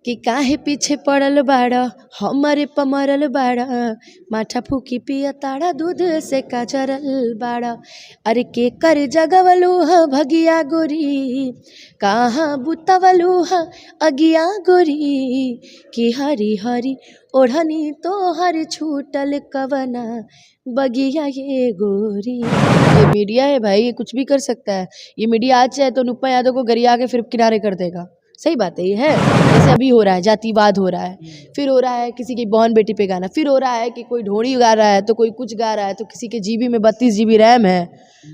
कि काहे पीछे पड़ल बाड़ा हमरे पमरल बाड़ा माथा फूकी पिया ताड़ा दूध से काजरल बाड़ा। अरे के कर जगवलू ह भगिया गोरी कहाँ बुतवलू ह अगिया गोरी कि हरी हरी ओढ़नी तो हर छूटल कवना बगिया ये गोरी। ये मीडिया है भाई, ये कुछ भी कर सकता है। ये मीडिया आज चाहे तो अनुपमा यादव को गरिया के फिर किनारे कर देगा। सही बात है ये है। जैसे अभी हो रहा है जातिवाद हो रहा है, फिर हो रहा है किसी की बहन बेटी पे गाना, फिर हो रहा है कि कोई ढोड़ी गा रहा है तो कोई कुछ गा रहा है, तो किसी के जीबी में 32 GB रैम है,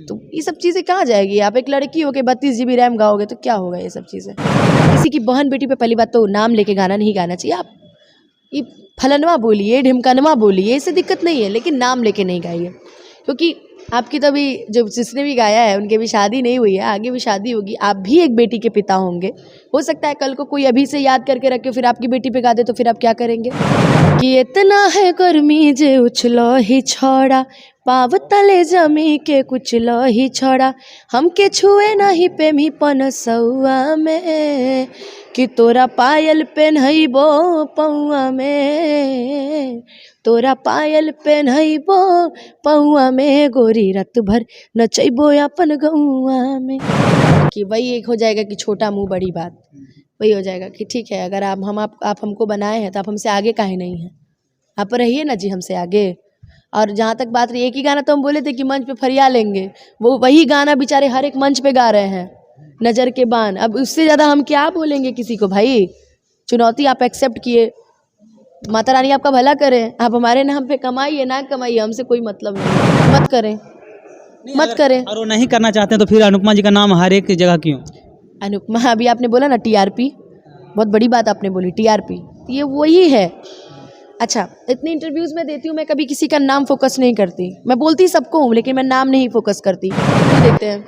तो ये सब चीज़ें कहाँ जाएगी। आप एक लड़की हो के 32 GB रैम गाओगे तो क्या होगा। ये सब चीज़ें किसी की बहन बेटी पे पहली बात तो नाम लेके गाना नहीं गाना चाहिए। आप ये फलनवा बोलिए ढिमकनवा बोलिए, इससे दिक्कत नहीं है, लेकिन नाम लेके नहीं गाइए। क्योंकि आपकी तो अभी जो जिसने भी गाया है उनकी भी शादी नहीं हुई है, आगे भी शादी होगी, आप भी एक बेटी के पिता होंगे। हो सकता है कल को कोई अभी से याद करके रखे फिर आपकी बेटी पे गा दे, तो फिर आप क्या करेंगे। कि इतना है गर्मी जे उछलो ही छोड़ा पाव तले जमी के कुचलो ही छोड़ा हमके छुए नहीं प्रेमी पनसौआ में कि तोरा पायल पेन्हइबो पौआ में तोरा पायल पेन्हइबो पौआ में गोरी रात भर नचैबो अपन गौआ में। कि वही एक हो जाएगा कि छोटा मुंह बड़ी बात, वही हो जाएगा कि ठीक है अगर आप हमको बनाए हैं तो आप हमसे आगे काहे नहीं हैं, आप रहिए ना जी हमसे आगे। और जहाँ तक बात रही, एक ही गाना तो हम बोले थे कि मंच पे फरिया लेंगे, वो वही गाना बेचारे हर एक मंच पे गा रहे हैं, नज़र के बान। अब उससे ज़्यादा हम क्या बोलेंगे किसी को भाई। चुनौती आप एक्सेप्ट किए, माता रानी आपका भला करें, आप हमारे नाम पे कमाइए ना कमाइए, हमसे कोई मतलब नहीं, मत करें मत करें। और वो नहीं करना चाहते हैं तो फिर अनुपमा जी का नाम हर एक जगह क्यों। अनुपमा अभी आपने बोला ना TRP, बहुत बड़ी बात आपने बोली TRP, ये वही है। अच्छा इतनी इंटरव्यूज़ में देती हूँ, मैं कभी किसी का नाम फोकस नहीं करती, मैं बोलती सबको हूँ लेकिन मैं नाम नहीं फोकस करती। क्यों देखते हैं,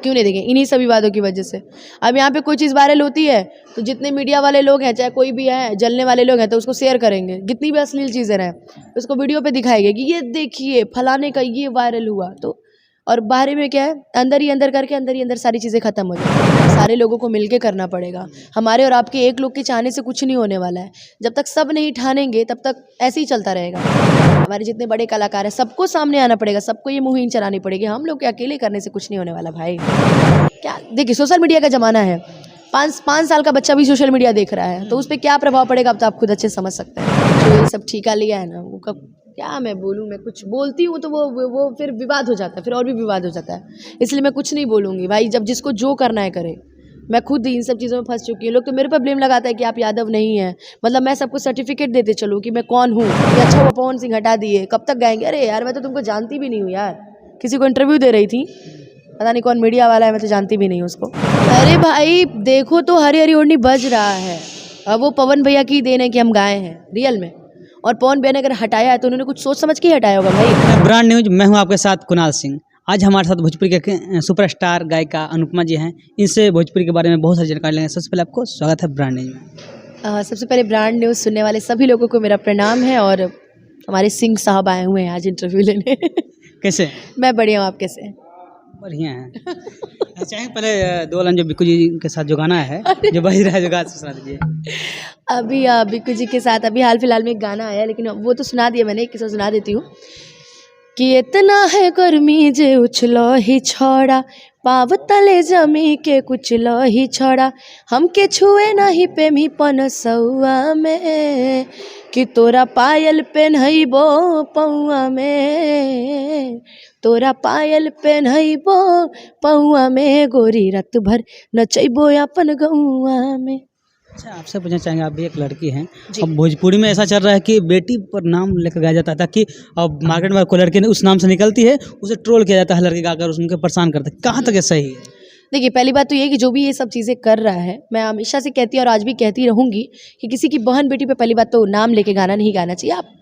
क्यों नहीं देखें, इन्हीं सभी बातों की वजह से। अब यहाँ पे कोई चीज़ वायरल होती है तो जितने मीडिया वाले लोग हैं, चाहे कोई भी है जलने वाले लोग हैं, तो उसको शेयर करेंगे, कितनी भी अश्लील चीज़ें रहें उसको वीडियो पे दिखाएंगे कि ये देखिए फलाने का ये वायरल हुआ। तो और बाहर में क्या है, अंदर ही अंदर करके अंदर ही अंदर सारी चीज़ें ख़त्म हो जाएंगी। सारे लोगों को मिलके करना पड़ेगा, हमारे और आपके एक लोग के चाहने से कुछ नहीं होने वाला है। जब तक सब नहीं ठानेंगे तब तक ऐसे ही चलता रहेगा। हमारे जितने बड़े कलाकार हैं सबको सामने आना पड़ेगा, सबको ये मुहिम चलानी पड़ेगी। हम लोग के अकेले करने से कुछ नहीं होने वाला भाई। क्या देखिए सोशल मीडिया का ज़माना है, 5 साल का बच्चा भी सोशल मीडिया देख रहा है, तो उस पर क्या प्रभाव पड़ेगा अब तो आप खुद अच्छे समझ सकते हैं। जो ये सब ठीका लिया है ना, वो कब क्या मैं बोलूँ, मैं कुछ बोलती हूँ तो वो फिर विवाद हो जाता है, फिर और भी विवाद हो जाता है, इसलिए मैं कुछ नहीं बोलूँगी भाई। जब जिसको जो करना है करे, मैं खुद इन सब चीज़ों में फंस चुकी हूँ। लोग तो मेरे पर ब्लेम लगाता है कि आप यादव नहीं हैं, मतलब मैं सबको सर्टिफिकेट देते चलूँ कि मैं कौन हूँ, कि अच्छा वो पवन सिंह हटा दिए, कब तक गाएंगे। अरे यार मैं तो तुमको जानती भी नहीं हूँ यार, किसी को इंटरव्यू दे रही थी, पता नहीं कौन मीडिया वाला है, मैं तो जानती भी नहीं हूँ उसको। अरे भाई देखो तो हरी हरी ओढ़नी बज रहा है, अब वो पवन भैया की देन है कि हम गाए हैं रियल में, और पवन भैया ने अगर हटाया है तो उन्होंने कुछ सोच समझ के हटाया होगा भाई। ब्रांड न्यूज, मैं हूं आपके साथ कुणाल सिंह। आज हमारे साथ भोजपुरी के सुपरस्टार गायिका अनुपमा जी हैं, इनसे भोजपुरी के बारे में बहुत सारी जानकारी लेंगे। सबसे पहले आपको स्वागत है ब्रांड न्यूज में। सबसे पहले ब्रांड न्यूज़ सुनने वाले सभी लोगों को मेरा प्रणाम है, और हमारे सिंह साहब आए हुए हैं आज इंटरव्यू लेने। कैसे। मैं बढ़िया हूँ, आप कैसे हैं। बढ़िया है। अच्छा पहले 2 लाइन जो बिक्कू जी के साथ जो गाना है जो बज रहा है, जो गा सुना दीजिए। अभी बिक्कू जी के साथ अभी हाल फिलहाल में एक गाना आया, लेकिन वो तो सुना दिया मैंने, किसी सुना देती हूँ। कि इतना है गर्मी जे उछलो ही छोड़ा पाव तले जमी के कुचलो ही छोड़ा हमके छुए नहीं प्रेमी पनसौआ में कि तोरा पायल पेन्हइबो पौआ में तोरा पायल पेन्हइबो पौआ में गोरी रात भर नचैबो अपन गौआ में। अच्छा आपसे पूछना चाहेंगे, आप भी एक लड़की हैं, अब भोजपुरी में ऐसा चल रहा है कि बेटी पर नाम लेकर गाया जाता था कि अब मार्केट में कोई लड़की उस नाम से निकलती है उसे ट्रोल किया जाता है, लड़की गाकर उनके परेशान करते हैं, कहाँ तक ये सही है। देखिए पहली बात तो ये कि जो भी ये सब चीज़ें कर रहा है, मैं हमेशा से कहती और आज भी कहती रहूँगी कि किसी की बहन बेटी पे पहली बात तो नाम लेके गाना नहीं गाना चाहिए। आप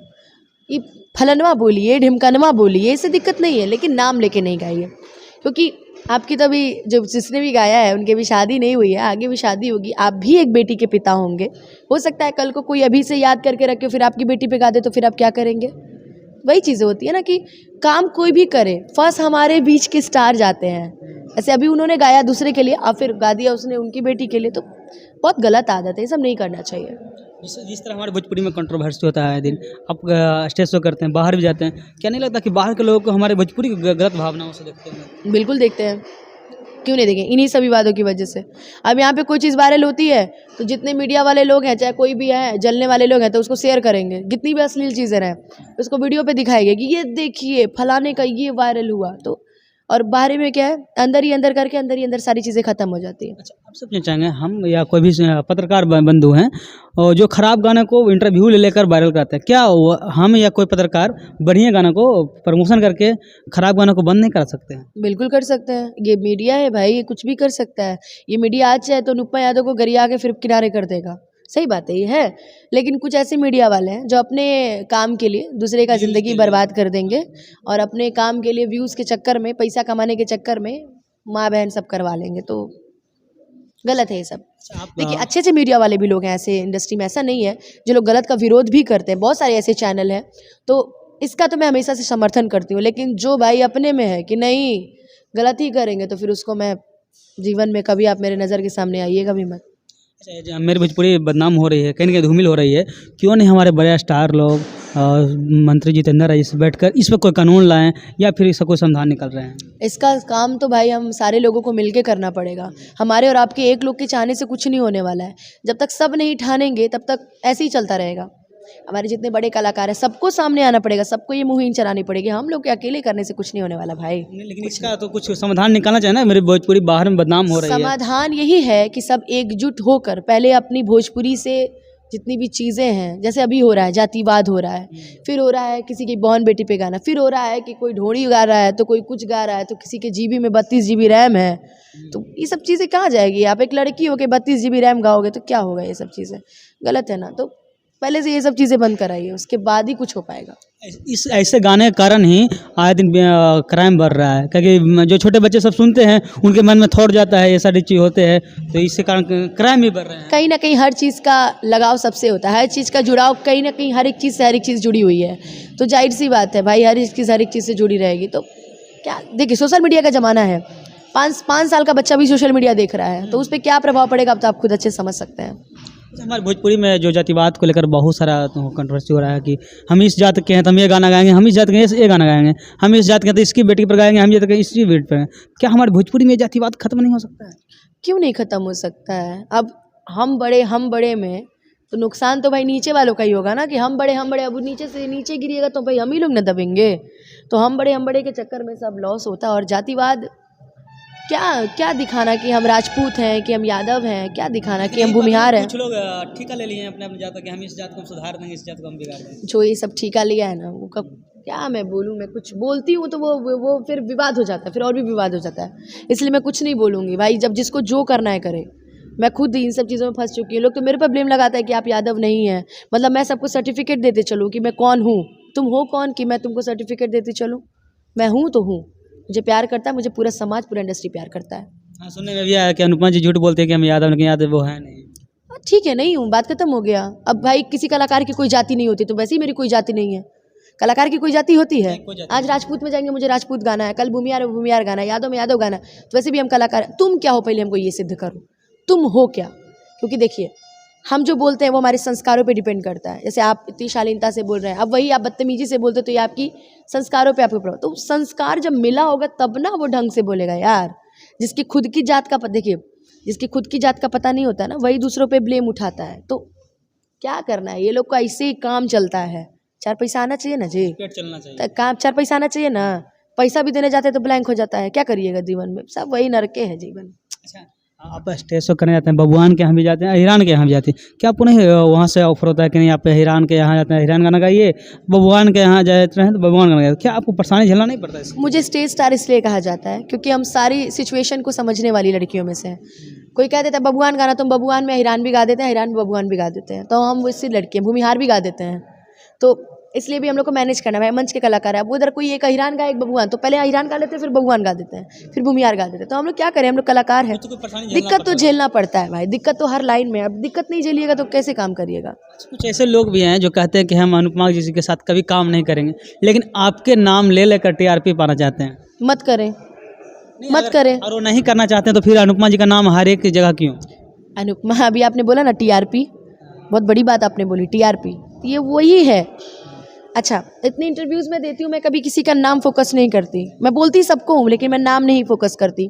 ये फलनवा बोलिए ढिमकनवा बोलिए, इससे दिक्कत नहीं है, लेकिन नाम लेके नहीं गाइए। क्योंकि आपकी तो अभी जो जिसने भी गाया है उनकी भी शादी नहीं हुई है, आगे भी शादी होगी, आप भी एक बेटी के पिता होंगे। हो सकता है कल को कोई अभी से याद करके रखे फिर आपकी बेटी पे गा दे, तो फिर आप क्या करेंगे। वही चीज़ें होती है ना कि काम कोई भी करे, फर्स्ट हमारे बीच के स्टार जाते हैं। ऐसे अभी उन्होंने गाया दूसरे के लिए, अब फिर गा दिया उसने उनकी बेटी के लिए, तो बहुत गलत आदत है, ये सब नहीं करना चाहिए। जिस तरह हमारे भोजपुरी में कंट्रोवर्सी होता है आए दिन, आप स्टेज शो करते हैं, बाहर भी जाते हैं, क्या नहीं लगता कि बाहर के लोगों को हमारे भोजपुरी की गलत भावनाओं से देखते हैं? बिल्कुल देखते हैं, क्यों नहीं देखें, इन्हीं सभी बातों की वजह से। अब यहाँ पे कोई चीज़ वायरल होती है तो जितने मीडिया वाले लोग हैं, चाहे कोई भी है, जलने वाले लोग हैं, तो उसको शेयर करेंगे, कितनी भी अश्लील चीज़ें रहें उसको वीडियो पे दिखाएंगे कि ये देखिए फलाने का ये वायरल हुआ। तो और बाहर में क्या है, अंदर ही अंदर करके अंदर ही अंदर सारी चीज़ें खत्म हो जाती है। अच्छा, आपसे पूछना चाहेंगे हम या कोई भी पत्रकार बंधु हैं और जो खराब गाने को इंटरव्यू ले लेकर वायरल करते हैं, क्या हम या कोई पत्रकार बढ़िया गानों को प्रमोशन करके खराब गानों को बंद नहीं कर सकते हैं? बिल्कुल कर सकते हैं, ये मीडिया है भाई, ये कुछ भी कर सकता है। ये मीडिया आज चाहे तो अनुपमा यादव को गरिया के फिर किनारे कर देगा, सही बात है ये है। लेकिन कुछ ऐसे मीडिया वाले हैं जो अपने काम के लिए दूसरे का ज़िंदगी बर्बाद कर देंगे और अपने काम के लिए व्यूज़ के चक्कर में, पैसा कमाने के चक्कर में माँ बहन सब करवा लेंगे, तो गलत है ये सब। देखिए अच्छे अच्छे मीडिया वाले भी लोग हैं ऐसे इंडस्ट्री में, ऐसा नहीं है, जो लोग गलत का विरोध भी करते हैं, बहुत सारे ऐसे चैनल हैं, तो इसका तो मैं हमेशा से समर्थन करती हूँ। लेकिन जो भाई अपने में है कि नहीं गलत ही करेंगे, तो फिर उसको मैं जीवन में कभी आप मेरे नज़र के सामने आइएगा भी मत। अच्छा, जो मेरी भोजपुरी बदनाम हो रही है, कहीं ना कहीं धूमिल हो रही है, क्यों नहीं हमारे बड़े स्टार लोग मंत्री जितेंद्र रईस बैठकर इस पर कोई कानून लाएं या फिर इसका कोई समाधान निकल रहे हैं? इसका काम तो भाई हम सारे लोगों को मिलके करना पड़ेगा। हमारे और आपके एक लोग के चाहने से कुछ नहीं होने वाला है। जब तक सब नहीं ठानेंगे तब तक ऐसे ही चलता रहेगा। हमारे जितने बड़े कलाकार हैं सबको सामने आना पड़ेगा, सबको ये मुहिम चलानी पड़ेगी। हम लोग के अकेले करने से कुछ नहीं होने वाला भाई। लेकिन इसका तो कुछ समाधान निकालना चाहिए ना, मेरी भोजपुरी बाहर में बदनाम हो रही है। समाधान यही है कि सब एकजुट होकर पहले अपनी भोजपुरी से जितनी भी चीज़ें हैं, जैसे अभी हो रहा है जातिवाद हो रहा है, फिर हो रहा है किसी की बहन बेटी पे गाना, फिर हो रहा है कि कोई ढोड़ी गा रहा है तो कोई कुछ गा रहा है, तो किसी के जीबी में 32 GB रैम है, तो ये सब चीज़ें कहाँ जाएगी? आप एक लड़की हो के 32 GB रैम गाओगे तो क्या होगा? ये सब चीज़ें गलत है ना। तो पहले से ये सब चीज़ें बंद कराइए, उसके बाद ही कुछ हो पाएगा। इस ऐसे गाने के कारण ही आए दिन क्राइम बढ़ रहा है, क्योंकि जो छोटे बच्चे सब सुनते हैं उनके मन में थॉट जाता है, ये सारी चीज़ होते हैं, तो इसके कारण क्राइम भी बढ़ रहे हैं। कहीं ना कहीं हर चीज़ का लगाव सबसे होता है, हर चीज़ का जुड़ाव कहीं ना कहीं हर एक चीज़ से हर एक चीज़ जुड़ी हुई है, तो जाहिर सी बात है भाई हर एक चीज़ से जुड़ी रहेगी। तो क्या देखिए, सोशल मीडिया का ज़माना है, 5 साल का बच्चा भी सोशल मीडिया देख रहा है, तो उस पर क्या प्रभाव पड़ेगा अब तो आप खुद अच्छे समझ सकते हैं। हमारे भोजपुरी में जो जातिवाद को लेकर बहुत सारा कंट्रोवर्सी हो रहा है कि हम इस जात के हैं तो हम ये गाना गाएंगे, हम इस जात के हैं ये गाना गाएंगे, हम इस जात के हैं तो इसकी बेटी पर गाएंगे, हम ये जात के इसकी बेटी पर। क्या हमारे भोजपुरी में जातिवाद खत्म नहीं हो सकता है? क्यों नहीं खत्म हो सकता है? अब हम बड़े में तो नुकसान तो भाई नीचे वालों का ही होगा ना, कि हम बड़े अब नीचे से नीचे गिरिएगा तो भाई हम ही लोग न दबेंगे। तो हम बड़े के चक्कर में सब लॉस होता है। और जातिवाद क्या दिखाना कि हम राजपूत हैं, कि हम यादव हैं, क्या दिखाना कि हम भूमिहार हैं। कुछ लोग ठेका ले लिए हैं अपने जात का कि हम इस जात को सुधार देंगे, इस जात को हम बिगाड़ देंगे। जो ये सब ठेका लिया है ना, वो क्या मैं बोलूँ, मैं कुछ बोलती हूँ तो वो फिर विवाद हो जाता है, फिर और भी विवाद हो जाता है, इसलिए मैं कुछ नहीं बोलूँगी भाई। जब जिसको जो करना है करे। मैं खुद इन सब चीज़ों में फंस चुकी हूँ। लोग तो मेरे पर ब्लेम लगाता है कि आप यादव नहीं हैं, मतलब मैं सबको सर्टिफिकेट देते चलूँ कि मैं कौन हूँ। तुम हो कौन कि मैं तुमको सर्टिफिकेट देती चलूँ? मैं हूँ तो हूँ, मुझे प्यार करता है, मुझे पूरा समाज पूरा इंडस्ट्री प्यार करता है। हाँ, सुनने में भी आया कि अनुपमा जी झूठ बोलते हैं कि हम यादव, लेकिन यादव वो है नहीं। ठीक है, नहीं हूँ, बात खत्म हो गया। अब भाई किसी कलाकार की कोई जाति नहीं होती, तो वैसे ही मेरी कोई जाति नहीं है। कलाकार की कोई जाति होती है? आज राजपूत में जाएंगे, मुझे राजपूत गाना है, कल भूमिहार में भूमिहार गाना है, यादव में यादव गाना है, तो वैसे भी हम कलाकार। तुम क्या हो पहले हमको ये सिद्ध करो, तुम हो क्या? क्योंकि देखिए, हम जो बोलते हैं वो हमारे संस्कारों पे डिपेंड करता है। जैसे आप इतनी शालीनता से बोल रहे हैं, अब वही आप बदतमीजी से बोलते तो ये आपकी संस्कारों पे आपको प्रभाव। तो संस्कार जब मिला होगा तब ना वो ढंग से बोलेगा यार। जिसकी खुद की जात का देखिए, जिसकी खुद की जात का पता नहीं होता ना, वही दूसरों पे ब्लेम उठाता है। तो क्या करना है, ये लोग का ऐसे ही काम चलता है। 4 पैसा आना चाहिए ना जी, पेट चलना चाहिए, काम 4 पैसा आना चाहिए ना। पैसा भी देने जाते हैं तो ब्लैंक हो जाता है, क्या करिएगा जीवन में, सब वही नरके है जीवन। अच्छा, आप स्टेज शो करने जाते हैं, बबुआन के यहाँ भी जाते हैं, हिरान के यहाँ भी जाते हैं, क्या आपको नहीं वहाँ से ऑफर होता है कि नहीं आप हिरान के यहाँ जाते हैं, हिरान गाना गाइए, बबुआन के यहाँ जाते हैं तो बबुआन गाना गाइए? क्या आपको परेशानी झेलना नहीं पड़ता है? मुझे स्टेज स्टार इसलिए कहा जाता है क्योंकि हम सारी सिचुएशन को समझने वाली लड़कियों में से हैं। कोई कह देता है बबुआन गाना, तो हम बबुआन में हिरान भी गा देते हैं, हिरान में बबुआन भी गा देते हैं, तो हम इससे लड़के हैं, भूमिहार भी गा देते हैं। तो इसलिए भी हम लोग को मैनेज करना है। मंच के कलाकार है, अब उधर कोई एक हिरान गा, एक बबुआन, तो पहले हिरान गा लेते हैं, फिर बबुआन गा देते हैं, फिर भूमिहार गा देते हैं। तो हम लोग क्या करें, हम लोग कलाकार हैं, दिक्कत तो झेलना पड़ता है भाई, दिक्कत तो हर लाइन में। अब दिक्कत नहीं झेलिएगा तो कैसे काम करिएगा? कुछ ऐसे लोग भी हैं जो कहते हैं कि हम अनुपमा जी के साथ कभी काम नहीं करेंगे, लेकिन आपके नाम ले लेकर TRP पाना चाहते हैं। मत करें, मत करें। और वो नहीं करना चाहते हैं तो फिर अनुपमा जी का नाम हर एक जगह क्यों? अनुपमा, अभी आपने बोला ना टीआरपी, बहुत बड़ी बात आपने बोली, टीआरपी ये वही है। अच्छा, इतने इंटरव्यूज़ में देती हूँ, मैं कभी किसी का नाम फोकस नहीं करती, मैं बोलती सबको हूँ लेकिन मैं नाम नहीं फोकस करती।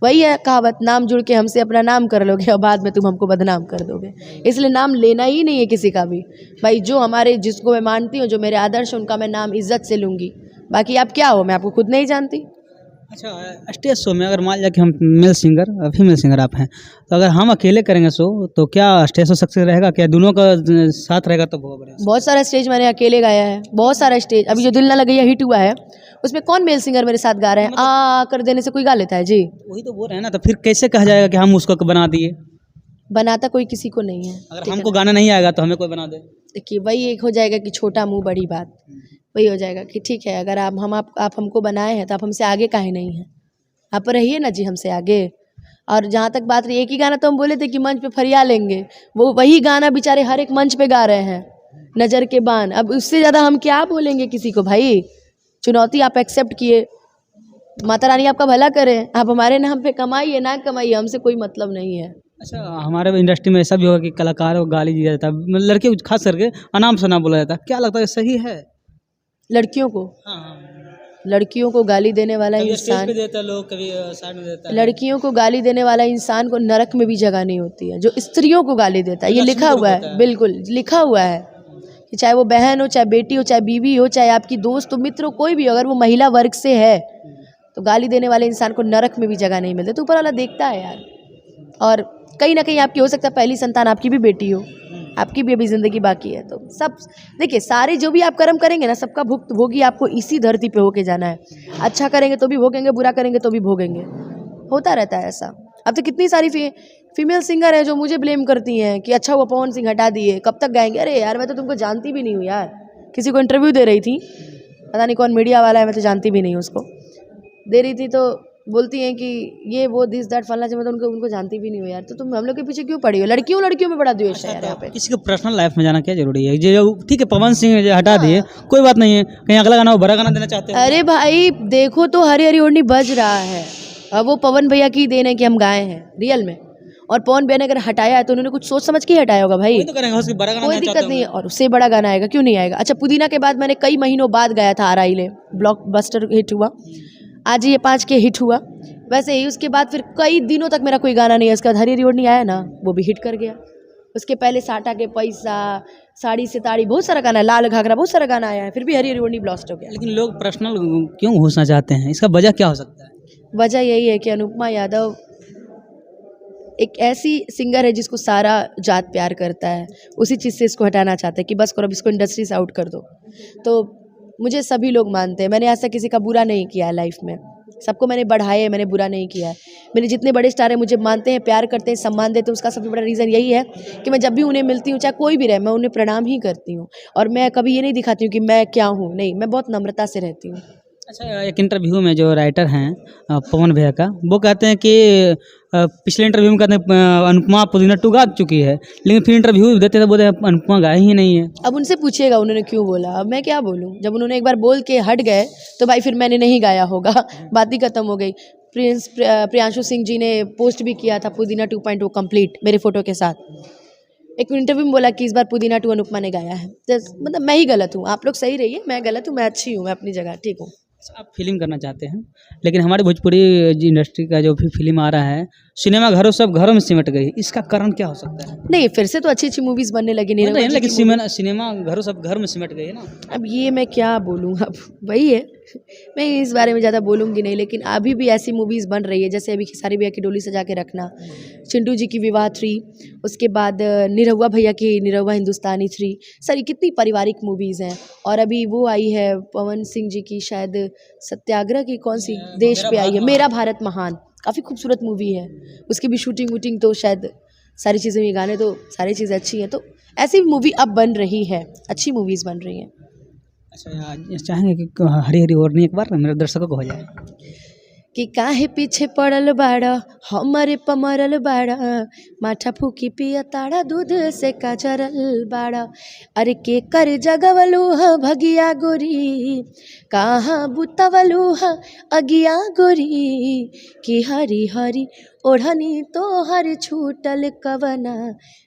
वही है कहावत, नाम जुड़ के हमसे अपना नाम कर लोगे और बाद में तुम हमको बदनाम कर दोगे, इसलिए नाम लेना ही नहीं है किसी का भी। भाई जो हमारे, जिसको मैं मानती हूँ, जो मेरे आदर्श, उनका मैं नाम इज्जत से लूँगी। बाकी आप क्या हो, मैं आपको खुद नहीं जानती। अच्छा, स्टेज शो में अगर मान लिया कि हम मेल सिंगर फीमेल सिंगर आप हैं, तो अगर हम अकेले करेंगे शो तो क्या स्टेज शो सक्सेस रहेगा? क्या दोनों का साथ रहेगा तो बहुत बढ़िया। बहुत सारा स्टेज मैंने अकेले गाया है, बहुत सारा स्टेज। अभी जो दिल ना लगे हिट हुआ है, उसमें कौन मेल सिंगर मेरे साथ गा रहे हैं? आ कर देने से कोई गा लेता है जी? वही तो बोल रहे हैं ना, तो फिर कैसे कहा जाएगा कि हम उसको बना दिए? बनाता कोई किसी को नहीं है। अगर हमको गाना नहीं आएगा तो हमें कोई बना दे? देखिए, वही एक हो जाएगा कि छोटा मुंह बड़ी बात। वही हो जाएगा कि ठीक है, अगर आप हमको बनाए हैं तो आप हमसे आगे काहे नहीं हैं? आप रहिए ना जी हमसे आगे। और जहाँ तक बात रही, एक ही गाना तो हम बोले थे कि मंच पे फरिया लेंगे, वो वही गाना बेचारे हर एक मंच पे गा रहे हैं, नज़र के बान। अब उससे ज़्यादा हम क्या बोलेंगे किसी को? भाई चुनौती आप एक्सेप्ट किए, माता रानी आपका भला करें, आप हमारे नाम पे कमाइए ना कमाइए, हमसे कोई मतलब नहीं है। अच्छा, हमारे इंडस्ट्री में ऐसा भी होगा कि कलाकारों को गाली दिया जाता है, मतलब लड़के को खास करके अनाम शनाम बोला जाता है, क्या लगता है सही है? लड़कियों को हाँ, लड़कियों को गाली देने वाला कभी स्टेज इंसान, पे देता है लोग, कभी साइड में देता है। लड़कियों को गाली देने वाला इंसान को नरक में भी जगह नहीं होती है। जो स्त्रियों को गाली देता है, ये लक्ष्मी लिखा को हुआ होता है, है। बिल्कुल लिखा हुआ है कि चाहे वो बहन हो, चाहे बेटी हो, चाहे बीवी हो, चाहे आपकी दोस्त हो, मित्र हो, कोई भी हो, अगर वो महिला वर्ग से है तो गाली देने वाले इंसान को नरक में भी जगह नहीं मिलती। तो ऊपर वाला देखता है यार। और कहीं ना कहीं आपकी हो सकता है पहली संतान आपकी भी बेटी हो, आपकी भी अभी ज़िंदगी बाकी है। तो सब देखिए, सारे जो भी आप कर्म करेंगे ना, सबका भुक्त भोगी आपको इसी धरती पे होके जाना है। अच्छा करेंगे तो भी भोगेंगे, बुरा करेंगे तो भी भोगेंगे, होता रहता है ऐसा। अब तो कितनी सारी फीमेल सिंगर है जो मुझे ब्लेम करती हैं कि अच्छा हुआ पवन सिंह हटा दिए, कब तक गाएंगे। अरे यार, मैं तो तुमको जानती भी नहीं हूँ यार। किसी को इंटरव्यू दे रही थी, पता नहीं कौन मीडिया वाला है, मैं तो जानती भी नहीं हूँ उसको, दे रही थी तो बोलती हैं कि ये वो दिस दैट फलना चाहिए, मैं तो उनको जानती भी नहीं हूँ यार। तो तुम हम लोग के पीछे क्यों पड़ी हो? लड़कियों में बड़ा द्वेष है यार यहाँ पे। किसी के पर्सनल लाइफ में जाना क्या जरूरी है? जो ठीक है, पवन सिंह जो हटा दिए कोई बात नहीं है, कहीं अगला गाना वो बड़ा गाना देना चाहते हैं। अरे भाई देखो तो हरी हरी ओढ़नी बज रहा है, अब वो पवन भैया की देन है कि हम गाए हैं रियल में। और पवन भैया ने अगर हटाया है तो उन्होंने कुछ सोच समझ के ही हटाया होगा भाई, वही तो करेंगे, उसके बड़ा गाना कोई देना दिक्कत चाहते नहीं है। होंगे। और उससे बड़ा गाना आएगा, क्यों नहीं आएगा? अच्छा, पुदीना के बाद मैंने कई महीनों बाद गाया था आराई ले, ब्लॉकबस्टर हिट हुआ, आज ये 5 के हिट हुआ। वैसे ही उसके बाद फिर कई दिनों तक मेरा कोई गाना नहीं है। उसके बाद हरी रिओड नहीं आया ना, वो भी हिट कर गया। उसके पहले साटा के पैसा, साड़ी से ताड़ी, बहुत सारा गाना है, लाल घाघरा, बहुत सारा गाना आया है, फिर भी हरी रिओड नहीं ब्लास्ट हो गया। लेकिन लोग पर्सनल क्यों घुसना चाहते हैं? इसका वजह क्या हो सकता है? वजह यही है कि अनुपमा यादव एक ऐसी सिंगर है जिसको सारा जात प्यार करता है, उसी चीज़ से इसको हटाना चाहते हैं कि बस करो, अब इसको इंडस्ट्री से आउट कर दो। तो मुझे सभी लोग मानते हैं, मैंने आज तक किसी का बुरा नहीं किया है लाइफ में, सबको मैंने बढ़ाया है, मैंने बुरा नहीं किया है। मेरे जितने बड़े स्टार हैं मुझे मानते हैं, प्यार करते हैं, सम्मान देते हैं। उसका सबसे बड़ा रीज़न यही है कि मैं जब भी उन्हें मिलती हूँ, चाहे कोई भी रहे, मैं उन्हें प्रणाम ही करती हूँ। और मैं कभी ये नहीं दिखाती हूँ कि मैं क्या हूँ, नहीं, मैं बहुत नम्रता से रहती हूँ। अच्छा, एक इंटरव्यू में जो राइटर हैं पवन भैया का, वो कहते हैं कि पिछले इंटरव्यू में कहते हैं अनुपमा पुदीना 2 गा चुकी है, लेकिन फिर इंटरव्यू देते थे बोलते हैं अनुपमा गाई ही नहीं है। अब उनसे पूछिएगा उन्होंने क्यों बोला, अब मैं क्या बोलूँ। जब उन्होंने एक बार बोल के हट गए तो भाई फिर मैंने नहीं गाया होगा, बात ही खत्म हो गई। प्रियांशु सिंह जी ने पोस्ट भी किया था पुदीना 2.0 कंप्लीट मेरे फोटो के साथ। एक इंटरव्यू में बोला कि इस बार पुदीना 2 अनुपमा ने गाया है। मतलब मैं ही गलत हूँ, आप लोग सही रहिए, मैं गलत हूँ, मैं अच्छी हूँ, मैं अपनी जगह ठीक हूँ। आप फिल्म करना चाहते हैं, लेकिन हमारे भोजपुरी इंडस्ट्री का जो भी फिल्म आ रहा है, सिनेमा घरों सब घरों में सिमट गई, इसका कारण क्या हो सकता है? नहीं, फिर से तो अच्छी अच्छी मूवीज़ बनने लगी, नहीं नहीं, लेकिन सिनेमा घरों सब घर में सिमट गई है ना। अब ये मैं क्या बोलूँ, अब वही है, मैं इस बारे में ज़्यादा बोलूँगी नहीं। लेकिन अभी भी ऐसी मूवीज़ बन रही है, जैसे अभी खेसारी भैया की डोली सजा के रखना, चिंटू जी की विवाह 3, उसके बाद निरहुआ भैया की निरहुआ हिंदुस्तानी 3, सारी कितनी पारिवारिक मूवीज़ हैं। और अभी वो आई है पवन सिंह जी की, शायद सत्याग्रह की कौन सी देश पे आई है, मेरा भारत महान, काफ़ी खूबसूरत मूवी है। उसकी भी शूटिंग वूटिंग तो शायद सारी चीज़ें, ये गाने तो सारी चीज़ें अच्छी हैं। तो ऐसी मूवी अब बन रही है, अच्छी मूवीज़ बन रही हैं। अच्छा, चाहेंगे कि हरी हरी ओढ़नी एक बार मेरे दर्शकों को हो जाए? कि काहे पीछे पड़ल बाड़ा हमारे पमरल बाड़ा माठा फूकी पिया ताड़ा दूध से काजरल बाड़ा अरे के कर जगवलू ह भगिया गोरी कहाँ बुतवलू ह अगिया गोरी कि हरी हरी ओढ़नी तो हर छूटल कवना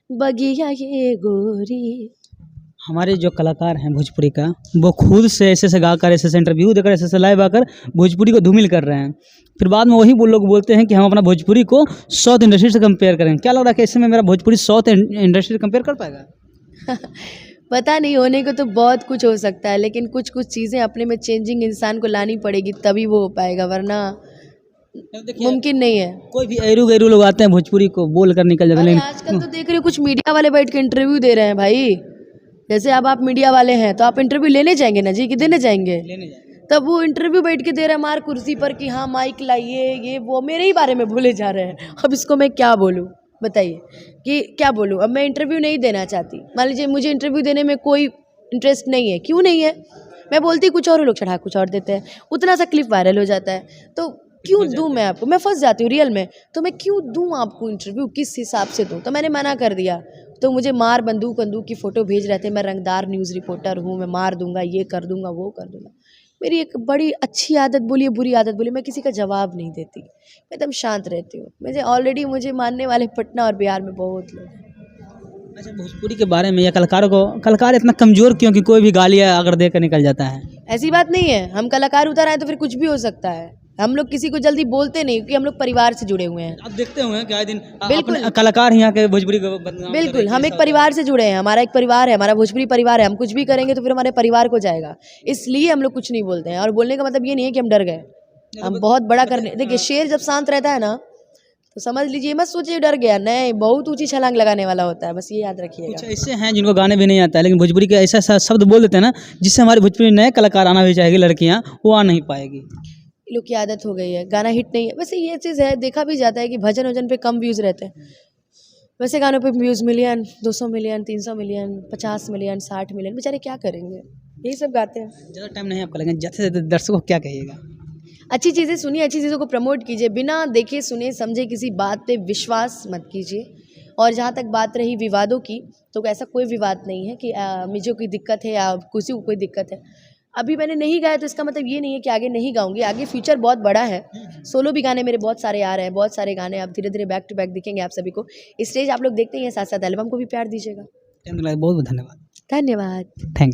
बगिया ये गोरी। हमारे जो कलाकार हैं भोजपुरी का, वो खुद से ऐसे गाकर, ऐसे इंटरव्यू देकर, ऐसे लाइव आकर भोजपुरी को धूमिल कर रहे हैं। फिर बाद में वही वो लोग बोलते हैं कि हम अपना भोजपुरी को साउथ इंडस्ट्री से कंपेयर करें। क्या लग रहा है कि ऐसे में मेरा भोजपुरी साउथ इंडस्ट्री से कंपेयर कर पाएगा? पता नहीं, होने को तो बहुत कुछ हो सकता है, लेकिन कुछ कुछ चीज़ें अपने में चेंजिंग इंसान को लानी पड़ेगी, तभी वो हो पाएगा, वरना मुमकिन नहीं है। कोई भी एरू गैरू लोग आते हैं भोजपुरी को बोल कर निकल जाते हैं, अरे लेकिन आजकल तो देख रहे हो कुछ मीडिया वाले बैठ के इंटरव्यू दे रहे हैं भाई। जैसे अब आप मीडिया वाले हैं तो आप इंटरव्यू लेने जाएंगे ना जी, कि देने जाएंगे? लेने जाएंगे। तब वो इंटरव्यू बैठ के दे रहा है मार कुर्सी पर कि हाँ माइक लाइए, ये वो मेरे ही बारे में बोले जा रहे हैं। अब इसको मैं क्या बोलूँ, बताइए कि क्या बोलूँ? अब मैं इंटरव्यू नहीं देना चाहती, मान लीजिए मुझे इंटरव्यू देने में कोई इंटरेस्ट नहीं है, क्यों नहीं है? मैं बोलती कुछ और, लोग चढ़ा कुछ और देते हैं, उतना सा क्लिप वायरल हो जाता है, तो क्यों दूँ मैं आपको? मैं फंस जाती हूँ रियल में, तो मैं क्यों दूँ आपको इंटरव्यू, किस हिसाब से दूँ? तो मैंने मना कर दिया। तो मुझे मार बंदूक की फ़ोटो भेज रहे थे, मैं रंगदार न्यूज़ रिपोर्टर हूँ, मैं मार दूंगा, ये कर दूंगा, वो कर दूंगा। मेरी एक बड़ी अच्छी आदत बोलिए, बुरी आदत बोलिए, मैं किसी का जवाब नहीं देती, मैं एकदम शांत रहती हूँ। मुझे मानने वाले पटना और बिहार में बहुत लोग हैं। अच्छा, भोजपुरी के बारे में या कलाकार इतना कमज़ोर क्यों कि कोई भी गालियाँ अगर देकर निकल जाता है? ऐसी बात नहीं है, हम कलाकार उतर आए तो फिर कुछ भी हो सकता है। हम लोग किसी को जल्दी बोलते नहीं, क्योंकि हम लोग परिवार से जुड़े हुए हैं। आप देखते होंगे कि आए दिन बिल्कुल। अपने कलाकार ही यहाँ के भोजपुरी को बदनाम कर रहे बिल्कुल, हैं, हम ऐसा एक होता है। परिवार से जुड़े हैं, हमारा एक परिवार है, हमारा भोजपुरी परिवार है। हम कुछ भी करेंगे तो फिर हमारे परिवार को जाएगा, इसलिए हम लोग कुछ नहीं बोलते हैं। और बोलने का मतलब ये नहीं है कि हम डर गए, हम बहुत बड़ा करने, देखिए शेर जब शांत रहता है ना, तो समझ लीजिए, मत सोचिए डर गया, नहीं, बहुत ऊंची छलांग लगाने वाला होता है, बस ये याद रखिएगा। कुछ ऐसे हैं जिनको गाने भी नहीं आता है, लेकिन भोजपुरी के ऐसा ऐसा शब्द बोल देते हैं ना, जिससे हमारे भोजपुरी नए कलाकार आना भी चाहेगी, लड़कियाँ वो आ नहीं पाएगी। ये लोग की आदत हो गई है, गाना हिट नहीं है। वैसे ये चीज़ है, देखा भी जाता है कि भजन वजन पे कम व्यूज़ रहते हैं, वैसे गानों पे views million, 200 million, 300 million, 50 million, 60 million, बेचारे क्या करेंगे, यही सब गाते हैं। ज़्यादा टाइम नहीं आपका, लेकिन ज़्यादा से ज़्यादा दर्शकों को क्या कहिएगा? अच्छी चीज़ें सुनिए, अच्छी चीज़ों को प्रमोट कीजिए, बिना देखे सुने समझे किसी बात पे विश्वास मत कीजिए। और जहाँ तक बात रही विवादों की, तो ऐसा कोई विवाद नहीं है कि मुझे कोई दिक्कत है या किसी को कोई दिक्कत है। अभी मैंने नहीं गाया तो इसका मतलब ये नहीं है कि आगे नहीं गाऊंगी, आगे फ्यूचर बहुत बड़ा है। सोलो भी गाने मेरे बहुत सारे आ रहे हैं, बहुत सारे गाने आप धीरे धीरे बैक टू बैक दिखेंगे आप सभी को। स्टेज आप लोग देखते ही हैं, साथ साथ एल्बम को भी प्यार दीजिएगा। बहुत बहुत धन्यवाद। धन्यवाद। Thank you.